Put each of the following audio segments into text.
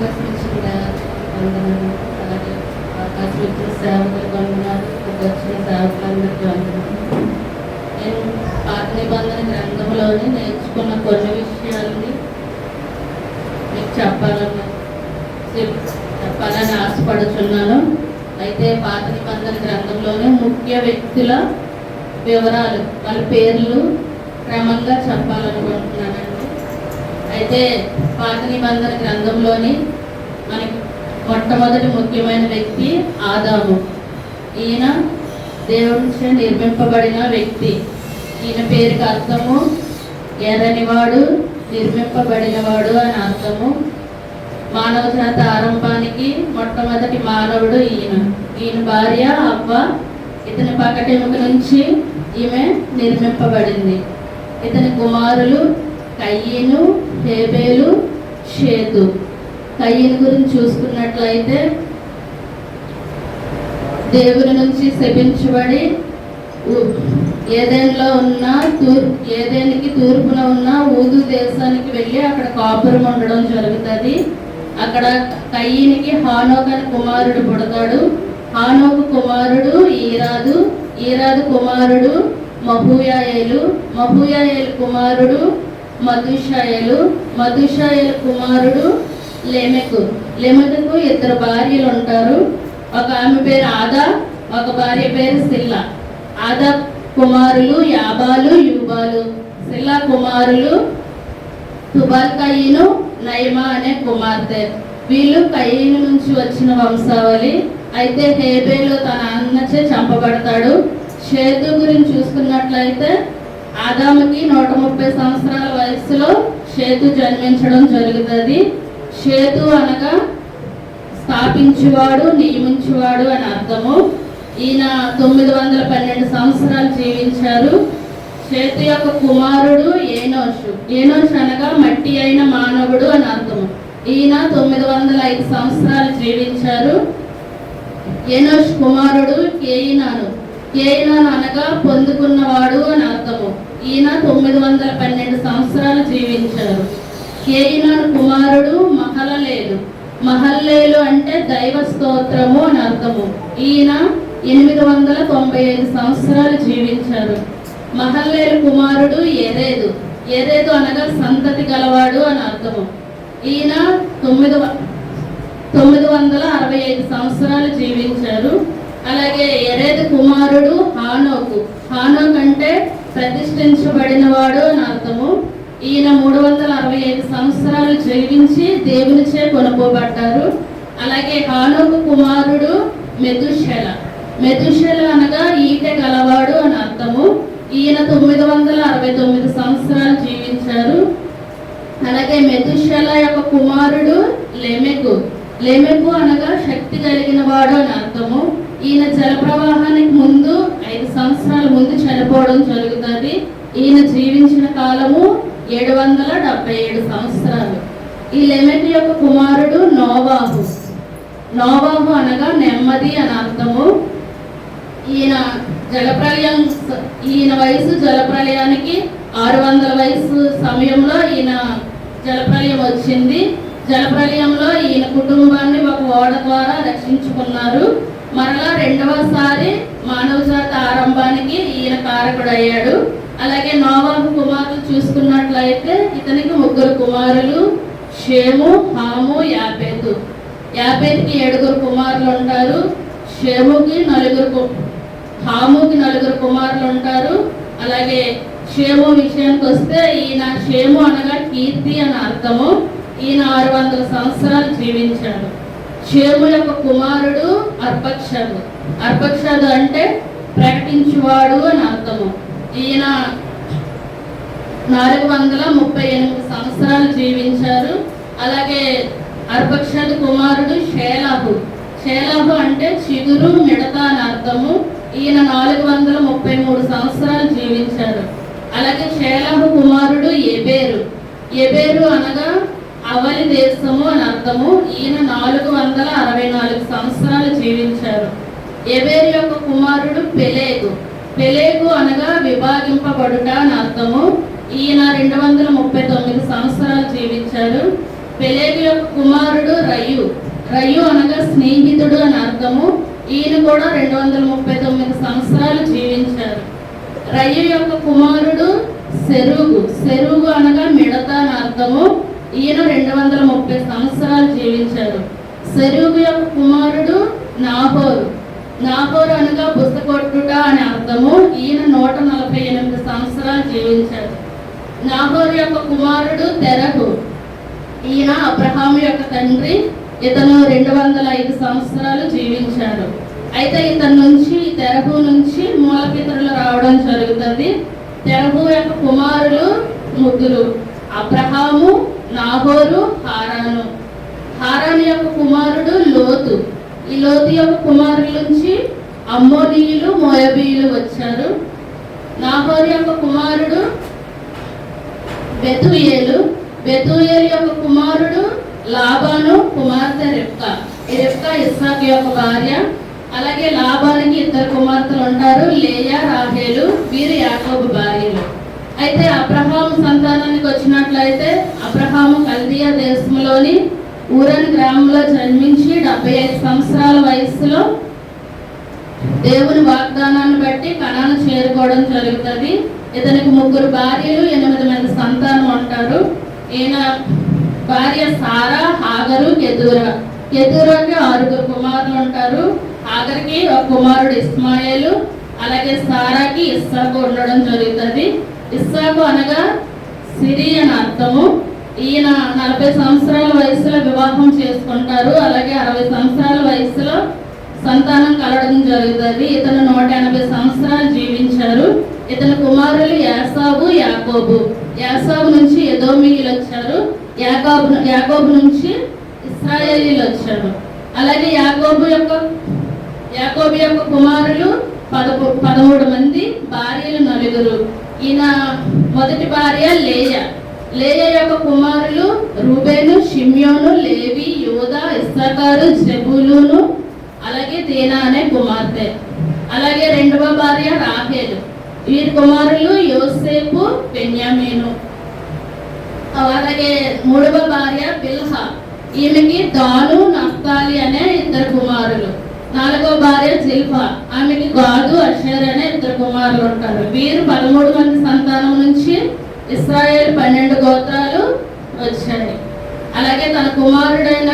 వచ్చిన వందనాలు, అలాగే అవకాశం ఇచ్చిన సేవకులకు వందనాలు, వచ్చిన సేవకులందరికీ వందనాలు. నేను పాత నిబంధన గ్రంథంలోని నేర్చుకున్న కొన్ని విషయాలని మీకు చెప్పాలని ఆశపడుచున్నాను. అయితే పాత నిబంధన గ్రంథంలోనే ముఖ్య వ్యక్తుల వివరాలు, వాళ్ళ పేర్లు క్రమంగా చెప్పాలనుకుంటున్నానండి. అయితే పాత నిబంధన గ్రంథంలోని మనకి మొట్టమొదటి ముఖ్యమైన వ్యక్తి ఆదాము. ఈయన దేవుడిచే నిర్మింపబడిన వ్యక్తి. ఈయన పేరుకి అర్థము ఎర్రనివాడు, నిర్మింపబడినవాడు అని అర్థము. మానవ జాతి ఆరంభానికి మొట్టమొదటి మానవుడు ఈయన భార్య అవ్వ. ఇతని పకటెముక నుంచి ఈమె నిర్మింపబడింది. ఇతని కుమారులు కయ్యను, హేబేలు, షేతు. కయ్యను గురించి చూసుకున్నట్లయితే దేవుని నుంచి శపించబడి ఏదేనికి తూర్పున ఉన్న ఊదు దేశానికి వెళ్ళి అక్కడ కాపురం ఉండడం జరుగుతుంది. అక్కడ కయ్యనికి హానోకు అనే కుమారుడు పుడతాడు. హానోకు కుమారుడు ఈరాదు కుమారుడు మహూయాయేలు కుమారుడు మధుషాయేలు కుమారుడు లెమెకుకు ఇద్దరు భార్యలు ఉంటారు. ఒక ఆమె పేరు ఆదా, ఒక భార్య పేరు సిల్లా. ఆదా కుమారులు యాబాలు, యూబాలు. సిల్లా కుమారులు తుబాల్, కయ్యను, నయమా అనే కుమార్తె. వీళ్ళు కయ్యను నుంచి వచ్చిన వంశావళి. అయితే హేబేలు తన అన్నచే చంపబడతాడు. షేతు గురించి చూసుకున్నట్లయితే ఆదాముకి 130 సంవత్సరాల వయసులో షేతు జన్మించడం జరుగుతుంది. షేతు అనగా స్థాపించువాడు, నియమించువాడు అని అర్థము. ఈయన 912 సంవత్సరాలు జీవించారు. షేతు యొక్క కుమారుడు ఏనోషు అనగా మట్టి అయిన మానవుడు అని అర్థము. ఈయన 905 సంవత్సరాలు జీవించారు. ఏనోషు కుమారుడు కేయినాను అనగా పొందుకున్నవాడు అని అర్థము. ఈయన 912 సంవత్సరాలు జీవించారు. కేయినాను కుమారుడు మహల్లేలు అంటే దైవ స్తోత్రము అని అర్థము. ఈయన 895 సంవత్సరాలు జీవించారు. మహల్లేలు కుమారుడు ఎరేదు అనగా సంతతి గలవాడు అని అర్థము. ఈయన 965 సంవత్సరాలు జీవించారు. అలాగే ఎరేదు కుమారుడు హానోకు అంటే ప్రతిష్ఠించబడినవాడు అని అర్థము. ఈయన 365 సంవత్సరాలు జీవించి దేవునిచే కొనుక్కోబడ్డారు. అలాగే హానోకు కుమారుడు మెతుషెల అనగా ఈటె గలవాడు అని అర్థము. ఈయన 969 సంవత్సరాలు జీవించారు. అలాగే మెతుషెల యొక్క కుమారుడు లెమెకు అనగా శక్తి కలిగిన వాడు అని అర్థము. ఈయన జలప్రవాహానికి ముందు 5 సంవత్సరాల ముందు చనిపోవడం జరుగుతుంది. ఈయన జీవించిన కాలము 777 సంవత్సరాలు. ఈ లెమెకు యొక్క కుమారుడు నోవాహు అనగా నెమ్మది అని అర్థము. ఈయన వయసు జలప్రలయానికి 600 వయసు సమయంలో ఈయన జలప్రలయం వచ్చింది. జలప్రలయంలో ఈయన కుటుంబాన్ని ఒక ఓడ ద్వారా రక్షించుకున్నారు. మరలా రెండవసారి మానవ జాతి ఆరంభానికి ఈయన కారకుడయ్యాడు. అలాగే నోవాహు కుమారులు చూసుకున్నట్లయితే ఇతనికి 3 కుమారులు, షేము, హాము, యాపేతుకి 7 కుమారులు ఉంటారు. హాముకి 4 కుమారులు ఉంటారు. అలాగే షేము విషయానికి వస్తే ఈయన షేము అనగా కీర్తి అని అర్థము. ఈయన 600 సంవత్సరాలు జీవించాడు. షేము యొక్క కుమారుడు అర్పక్షదు అంటే ప్రకటించువాడు అని అర్థము. ఈయన 438 సంవత్సరాలు జీవించారు. అలాగే అర్పక్షదు కుమారుడు షేలాహు అంటే చిగురు, మిడత అని అర్థము. ఈయన 433 సంవత్సరాలు జీవించారు. అలాగే షేలాహు కుమారుడు ఎబేరు అనగా అవలి దేశము అని అర్థము. ఈయన 464 సంవత్సరాలు జీవించారు. ఎబేరు యొక్క కుమారుడు పెలేగు అనగా విభాగింపబడుట అని అర్థము. ఈయన 239 సంవత్సరాలు జీవించారు. పెలేగు యొక్క కుమారుడు రయు. రయు అనగా స్నేహితుడు అని అర్థము. ఈయన కూడా 239 సంవత్సరాలు జీవించారు. రయు యొక్క కుమారుడు సెరుగు. సెరుగు అనగా మిడత అని అర్థము. ఈయన 230 సంవత్సరాలు జీవించారు. సెరుగు యొక్క కుమారుడు నాహోరు. నాహోరు అనగా బుసకొట్టుట అని అర్థము. ఈయన 148 సంవత్సరాలు జీవించారు. నాహోరు యొక్క కుమారుడు తెరహు. ఈయన అబ్రహాము యొక్క తండ్రి. ఇతను 205 సంవత్సరాలు జీవించారు. అయితే ఇతని నుంచి తెరహు నుంచి మూలపితరులు రావడం జరుగుతుంది. తెరహు యొక్క కుమారులు ముగ్గురు: అబ్రహాము, నాహోరు, హారాను. హారాను యొక్క కుమారుడు లోతు. ఈ లోతు యొక్క కుమారుల నుంచి అమ్మోనీయులు, మోయాబీయులు వచ్చారు. నాహోరు యొక్క కుమారుడు బెతూయేలు. బెతూయేలు యొక్క కుమారుడు లాబాను, కుమార్తె రెబ్కా. ఈ రెబ్కా ఇస్సాకు యొక్క భార్య. అలాగే లాబానికి 2 కుమార్తెలు ఉంటారు, లేయా, రాహేలు. వీరు యాకోబు భార్యలు. అయితే అబ్రహాము సంతానానికి వచ్చినట్లయితే అబ్రహాము కల్దీయా దేశంలోని ఊరన్ గ్రామంలో జన్మించి 75 సంవత్సరాల వయస్సులో దేవుని వాగ్దానాన్ని బట్టి కనాను చేరుకోవడం జరుగుతుంది. ఇతనికి 3 భార్యలు, 8 మంది సంతానం ఉంటారు. ఈయన భార్య సారా, హాగరు, కెతూరా. కెతూరాకి 6 కుమారులు ఉంటారు. హాగర్కి ఒక కుమారుడు ఇస్మాయేలు. అలాగే సారాకి ఇస్సాకు ఉండడం జరుగుతుంది. ఇస్సాకు అనగా సిరి అని అర్థము. ఈయన 40 సంవత్సరాల వయసులో వివాహం చేసుకుంటారు. అలాగే 60 సంవత్సరాల వయసులో సంతానం కలగడం జరుగుతుంది. ఇతను 180 సంవత్సరాలు జీవించారు. ఇతని కుమారులు యాసాబు, యాకోబు. యాసాబు నుంచి ఎదోమీయులు వచ్చారు. యాకోబు నుంచి ఇశ్రాయేలీలు వచ్చారు. అలాగే యాకోబు యొక్క కుమారులు 13 మంది, భార్యలు 9. ఈయన మొదటి భార్య లేయా. లేయా యొక్క కుమారులు రూబేను, షిమ్యోను, లేవి, యూదా, ఇస్సాకారు, జెబూలూను, అలాగే దీనా అనే కుమార్తె. అలాగే 2వ భార్య రాహేలు. వీరి కుమారులు యోసేపు, బెన్యామీను. అలాగే 3వ భార్య బిల్హా. ఈమెకి దాను, నఫ్తాలి అనే 2 కుమారులు. 4వ భార్య జిల్ఫా. ఆమెకి గాదు, అషేర్ అనే 2 కుమారులు ఉంటారు. వీరు 13 మంది సంతానం నుంచి ఇశ్రాయేలు 12 గోత్రాలు వచ్చాయి. అలాగే తన కుమారుడైన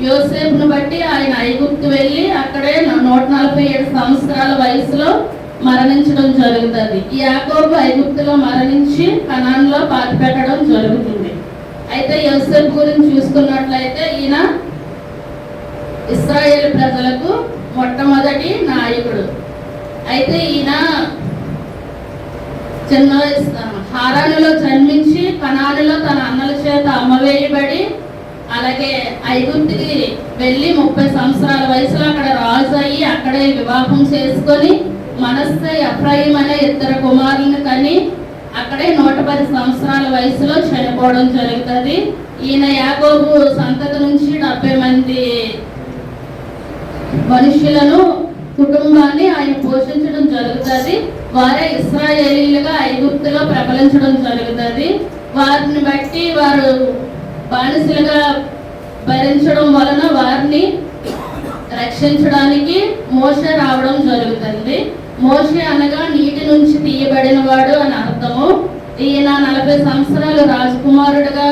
యోసేపును బట్టి ఆయన ఐగుప్తు వెళ్ళి అక్కడే 147 సంవత్సరాల వయసులో మరణించడం జరుగుతుంది. ఈ యాకోబు ఐగుప్తులో మరణించి కనాన్లో పాతిపెట్టడం జరుగుతుంది. అయితే యోసేపు గురించి చూసుకున్నట్లయితే ఈయన ఇశ్రాయేలు ప్రజలకు మొట్టమొదటి నాయకుడు. అయితే ఈయన చిన్న హారానులో జన్మించి కనానులో తన అన్నల చేత అమ్మవేయబడి అలాగే ఐగుప్తుకి వెళ్ళి 30 సంవత్సరాల వయసులో అక్కడ రాజు అయ్యి అక్కడే వివాహం చేసుకొని మనస్సే, ఎఫ్రాయిం అనే 2 కుమారులను కని అక్కడే 110 సంవత్సరాల వయసులో చనిపోవడం జరుగుతుంది. ఈయన యాకోబు సంతతి నుంచి 70 మంది మనుషులను, కుటుంబాన్ని ఆయన పోషించడం జరుగుతుంది. వారే ఇశ్రాయేలీలుగా ఐగుప్తులో ప్రబలించడం జరుగుతుంది. వారిని బట్టి వారు బానిసలుగా భరించడం వలన వారిని రక్షించడానికి మోషే రావడం జరుగుతుంది. మోషే అనగా నీటి నుంచి తీయబడిన వాడు అని అర్థము. ఈయన 40 సంవత్సరాలు రాజకుమారుడుగా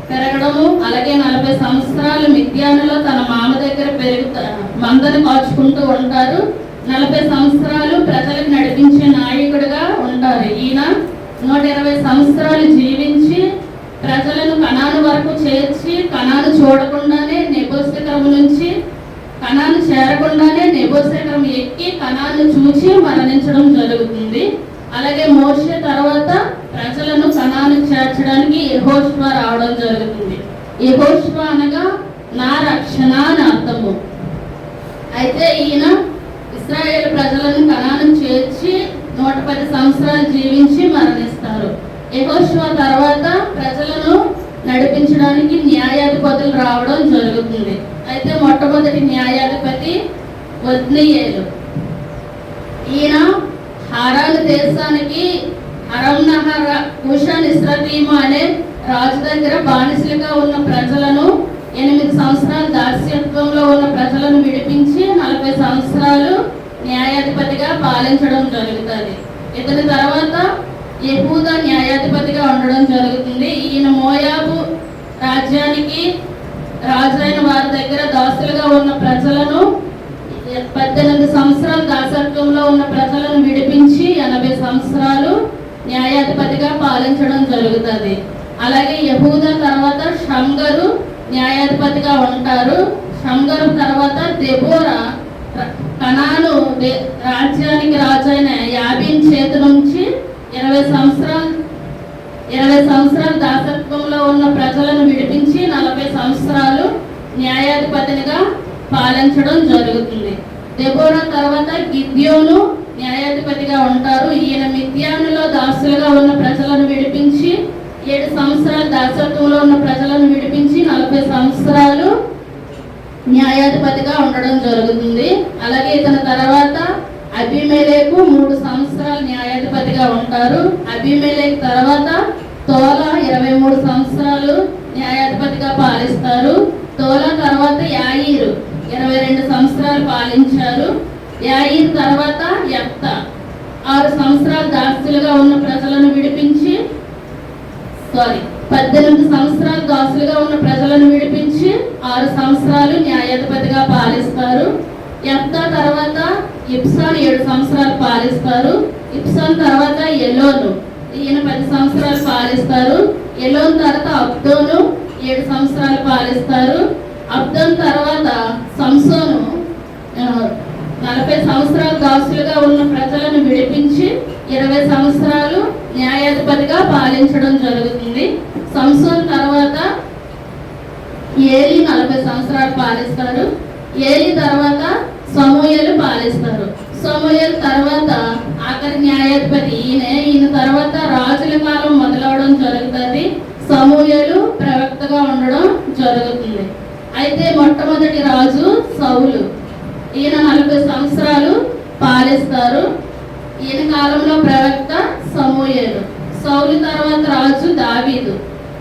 పెరగడము, అలాగే 40 సంవత్సరాలు మిద్యానులో తన మామ దగ్గర మందను కాచుకుంటూ ఉంటారు. 40 సంవత్సరాలు ప్రజలకు నడిపించే నాయకుడిగా ఉంటారు. ఈయన 120 సంవత్సరాలు జీవించి ప్రజలను కనాను వరకు చేర్చి కనాను చూడకుండానే నెబోశెకరం నుంచి కనాను చేరకుండానే నెబోశెకరం ఎక్కి కనాను చూచి మరణించడం జరుగుతుంది. అలాగే మోషే తర్వాత ప్రజలను కనాను చేర్చడానికి యెహోషువ రావడం జరుగుతుంది. యెహోషువ అనగా నా రక్షణ అని అర్థము. అయితే ఈయన ఇశ్రాయేలు ప్రజలను కనాను చేర్చి 110 సంవత్సరాలు జీవించి మరణిస్తారు. యెహోషువ తర్వాత ప్రజలను నడిపించడానికి న్యాయాధిపతులు రావడం జరుగుతుంది. అయితే మొట్టమొదటి న్యాయాధిపతి ఒత్నీయేలు. ఈయన హారాను దేశానికి అరంనహర కుషాన్ ఇస్రాతీము అనే రాజు దగ్గర బానిసలుగా ఉన్న ప్రజలను 8 సంవత్సరాలు దాస్యత్వంలో ఉన్న ప్రజలను విడిపించి 40 సంవత్సరాలు న్యాయాధిపతిగా పాలించడం జరుగుతుంది. ఇతని తర్వాత యెహూదా న్యాయాధిపతిగా ఉండడం జరుగుతుంది. ఈయన మోయాబు రాజ్యానికి రాజైన వారి దగ్గర దాసులుగా ఉన్న ప్రజలను 18 సంవత్సరాలు దాసత్వంలో ఉన్న ప్రజలను విడిపించి 80 సంవత్సరాలు న్యాయాధిపతిగా పాలించడం జరుగుతుంది. అలాగే యెహూదా తర్వాత షంగరు న్యాయాధిపతిగా ఉంటారు. షంగరు తర్వాత దెబోరా కనాను రాజ్యానికి రాజైన యాబీన్ చేతి నుంచి 20 సంవత్సరాలు దాసత్వంలో ఉన్న ప్రజలను విడిపించి 40 సంవత్సరాలు న్యాయాధిపతినిగా పాలించడం జరుగుతుంది. దెబోరా తర్వాత గిద్యోను న్యాయాధిపతిగా ఉంటారు. ఈయన మిద్యానులో దాసులుగా ఉన్న ప్రజలను విడిపించి 7 సంవత్సరాలు దాసత్వంలో ఉన్న ప్రజలను విడిపించి 40 సంవత్సరాలు న్యాయాధిపతిగా ఉండడం జరుగుతుంది. అలాగే ఇతని తర్వాత అబీమెలెకు 3 సంవత్సరాలు న్యాయాధిపతిగా ఉంటారు. అబీమెలెకు తర్వాత తోలా 23 సంవత్సరాలు న్యాయాధిపతిగా పాలిస్తారు. తోలా తర్వాత యాయీరు 22 సంవత్సరాలు పాలించారు. యాయీరు తర్వాత యెఫ్తా 6 సంవత్సరాలు దాసులుగా ఉన్న ప్రజలను విడిపించి 18 సంవత్సరాలు దాసులుగా ఉన్న ప్రజలను విడిపించి 6 సంవత్సరాలు న్యాయాధిపతిగా పాలిస్తారు. యెఫ్తా తర్వాత ఇబ్సాన్ 7 సంవత్సరాలు పాలిస్తారు. ఇబ్సాన్ తర్వాత ఎలోను, ఈయన 10 సంవత్సరాలు పాలిస్తారు. ఎలోన్ తర్వాత అబ్దోను 7 సంవత్సరాలు పాలిస్తారు. అబ్దోన్ తర్వాత సంసోను 40 సంవత్సరాలు దాసులుగా ఉన్న ప్రజలను విడిపించి 20 సంవత్సరాలు న్యాయాధిపతిగా పాలించడం జరుగుతుంది. సంసోన్ తర్వాత ఏలీ 40 సంవత్సరాలు పాలిస్తారు. ఏలీ తర్వాత సమూయేలు పాలిస్తారు. సమూయేలు తర్వాత ఆఖరి న్యాయాధిపతి ఈయన తర్వాత రాజుల కాలం మొదలవడం జరుగుతుంది. సమూయేలు ప్రవక్తగా ఉండడం జరుగుతుంది. అయితే మొట్టమొదటి రాజు సౌలు, ఈయన 40 సంవత్సరాలు పాలిస్తారు. ఈయన కాలంలో ప్రవక్త సమూయేలు. సౌలు తర్వాత రాజు దావీదు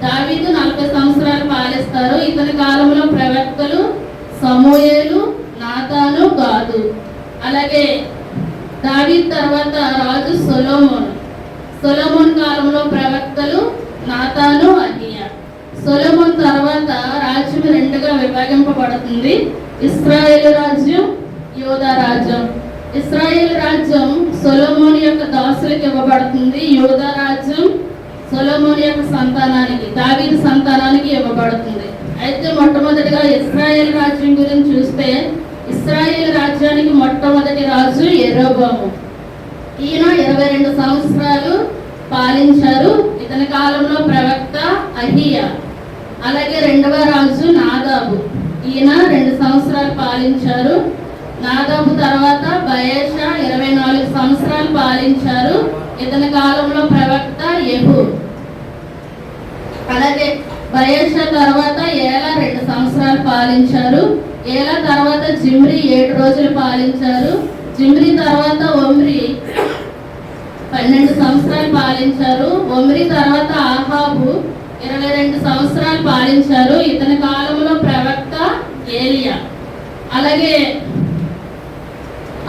40 సంవత్సరాలు పాలిస్తారు. ఇతని కాలంలో ప్రవక్తలు సమూయేలు, నాతాను, గాదు. అలాగే దావీదు తర్వాత రాజు సొలొమోన్ కాలంలో ప్రవక్తలు నాతాను, అహియా. సొలొమోన్ తర్వాత రాజ్యం 2గా విభాగింపబడుతుంది. ఇశ్రాయేలు రాజ్యం, యూదా రాజ్యం. ఇశ్రాయేల్ రాజ్యం సొలొమోను యొక్క దాసులకు ఇవ్వబడుతుంది. యూదా రాజ్యం సొలొమోను యొక్క సంతానానికి, దావీదు సంతానానికి ఇవ్వబడుతుంది. అయితే మొట్టమొదటిగా ఇశ్రాయేల్ రాజ్యం గురించి చూస్తే ఇశ్రాయేల్ రాజ్యానికి మొట్టమొదటి రాజు యెరోబోము. ఈయన 22 సంవత్సరాలు పాలించారు. ఇతని కాలంలో ప్రవక్త అహియా. అలాగే రెండవ రాజు నాదాబు, ఈయన 2 సంవత్సరాలు పాలించారు. నాదాబు తర్వాత బయేషా 24 సంవత్సరాలు పాలించారు. ఇతని కాలంలో ప్రవక్త యెహూ. అలాగే బయేషా తర్వాత ఏలా 2 సంవత్సరాలు పాలించారు. ఏలా తర్వాత జిమ్రీ 7 రోజులు పాలించారు. జిమ్రీ తర్వాత ఒమ్రీ 12 సంవత్సరాలు పాలించారు. ఒమ్రీ తర్వాత ఆహాబు 22 సంవత్సరాలు పాలించారు. ఇతని కాలంలో ప్రవక్త ఏలియా. అలాగే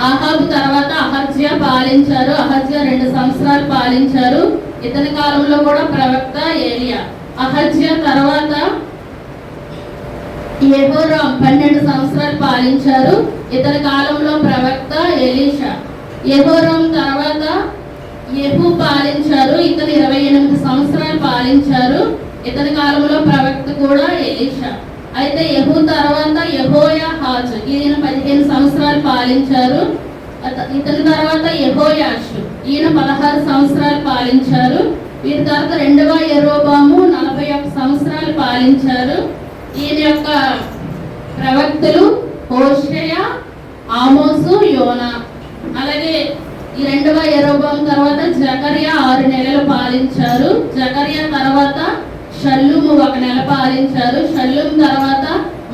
ఆహాబు తర్వాత అహజ్యా పాలించారు. అహజ్యా 2 సంవత్సరాలు పాలించారు. ఇతని కాలంలో కూడా ప్రవక్త ఏలియా. అహజ్యా తర్వాత యెహోరాం 12 సంవత్సరాలు పాలించారు. ఇతని కాలంలో ప్రవక్త ఎలీషా. యెహోరాం తర్వాత యెహూ పాలించారు. ఇతను 28 సంవత్సరాలు పాలించారు. ఇతని కాలంలో ప్రవక్త కూడా ఎలీషా. అయితే యెహూ తర్వాత యెహోయాహాజు, ఈయన 15 సంవత్సరాలు పాలించారు. ఇతని తర్వాత యెహోయాషు, ఈయన 16 సంవత్సరాలు పాలించారు. వీరి తర్వాత రెండవ యెరోబాము 41 సంవత్సరాలు పాలించారు. ఈయన యొక్క ప్రవక్తలు హోషేయ, ఆమోసు, యోనా. అలాగే ఈ రెండవ యెరోబాము తర్వాత జకర్యా 6 నెలలు పాలించారు. జకర్యా తర్వాత షల్లూము 1 నెల పాలించారు. షల్లూము తర్వాత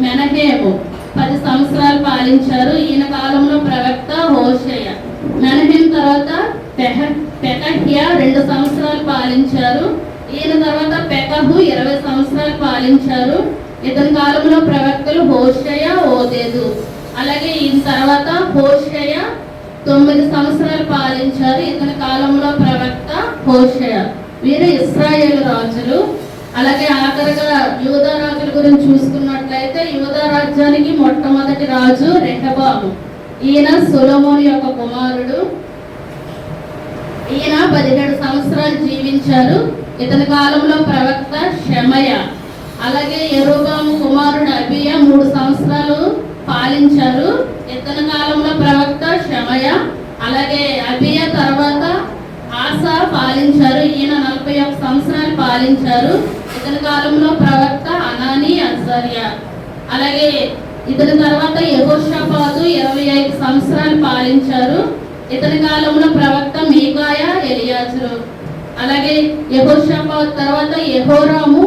మెనహేము 10 సంవత్సరాలు పాలించారు. ఈయన కాలంలో ప్రవక్త హోషేయ. మెనహేము తర్వాత పెకహ్యా 2 సంవత్సరాలు పాలించారు. ఈయన తర్వాత పెకహు 20 సంవత్సరాలు పాలించారు. ఇతని కాలంలో ప్రవక్తలు హోషేయ, ఓదేదు. అలాగే ఈయన తర్వాత హోషేయ 9 సంవత్సరాలు పాలించారు. ఇతని కాలంలో ప్రవక్త హోషేయ. వీరు ఇశ్రాయేలు రాజులు. అలాగే ఆఖరిగా యూదా రాజుల గురించి చూసుకున్నట్లయితే యూదా రాజ్యానికి మొట్టమొదటి రాజు రెహబాము. ఈయన సొలొమోను యొక్క కుమారుడు. ఈయన 17 సంవత్సరాలు జీవించారు. ఇతని కాలంలో ప్రవక్త షెమయ. అలాగే యెరోబాము కుమారుడు అబియా 3 సంవత్సరాలు పాలించారు. ఇతని కాలంలో ప్రవక్త షెమయ. అలాగే అబియా తర్వాత ఆసా పాలించారు. ఈయన 41 సంవత్సరాలు పాలించారు. ఇతని కాలంలో ప్రవక్త అనాని, అజర్యా. అలాగే ఇతని తర్వాత యెహోషాపాతు 25 సంవత్సరాలు పాలించారు. ఇతని కాలంలో ప్రవక్త మీకాయా, ఎలియాజరు. అలాగే యెహోషాపాతు తర్వాత యెహోరాము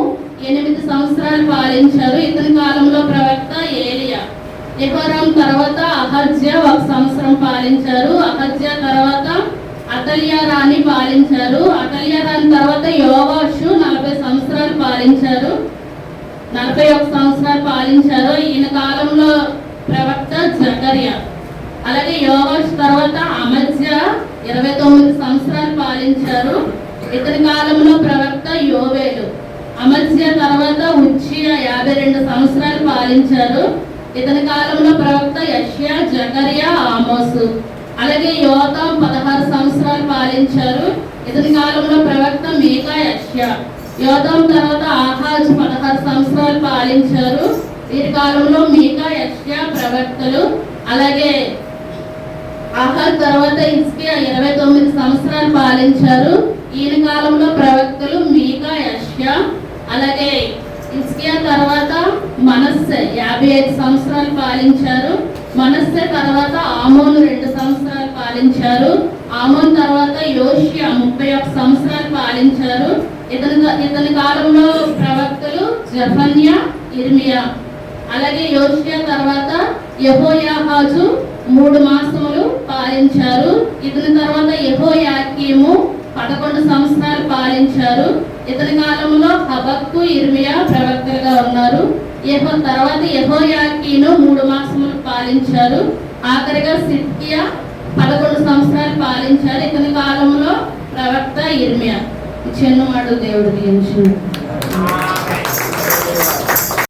8 సంవత్సరాలు పాలించారు. ఇతని కాలంలో ప్రవక్త ఏలియా. యెహోరాము తర్వాత అహజ్యా 1 సంవత్సరం పాలించారు. అహజ్యా తర్వాత అతల్యా రాణి పాలించారు. అతల్యా రాణి తర్వాత యోవాషు 40 సంవత్సరాలు పాలించారు. 41 సంవత్సరాలు పాలించారు. ఈయన కాలంలో ప్రవక్త జకర్యా. అలాగే యోవాషు తర్వాత అమజ్యా 29 సంవత్సరాలు పాలించారు. ఇతని కాలంలో ప్రవక్త యోవేలు. అమజ్యా తర్వాత ఉజ్జియా 52 సంవత్సరాలు పాలించారు. ఇతని కాలంలో ప్రవక్త యెషయా, జకర్యా, ఆమోసు. అలాగే యోతాము 16 సంవత్సరాలు పాలించారు. ఇతని కాలంలో ప్రవక్త మీకా, యెషయా. యోతాము తర్వాత ఆహాజు 16 సంవత్సరాలు పాలించారు. వీరి కాలంలో మీకా, యెషయా ప్రవక్తలు. అలాగే ఆహాజ్ తర్వాత హిజ్కియా 29 సంవత్సరాలు పాలించారు. ఈయన కాలంలో ప్రవక్తలు మీకా, యెషయా. అలాగే హిజ్కియా తర్వాత మనస్సే 55 సంవత్సరాలు పాలించారు. మనస్సే తర్వాత ఆమోను 2 సంవత్సరాలు పాలించారు. ఆమోను తర్వాత యోషియా 31 సంవత్సరాలు పాలించారు. ఇతని కాలంలో ప్రవక్తలు జెఫన్యా, ఇర్మియా. అలాగే యోషియా తర్వాత యెహోయాహాజు 3 మాసములు పాలించారు. ఇతని తర్వాత యెహోయాకీము 11 సంవత్సరాలు పాలించారు. ఇతని కాలంలో హబక్కు, ఇర్మియా ప్రవక్తలుగా ఉన్నారు. తర్వాత యెహోయాకీను 3 మాసములు పాలించారు. ఆఖరిగా సిద్కియా 11 సంవత్సరాలు పాలించారు. ఇతని కాలంలో ప్రవక్త ఇర్మియా. చిన్నవాడు దేవుడు దీవించును.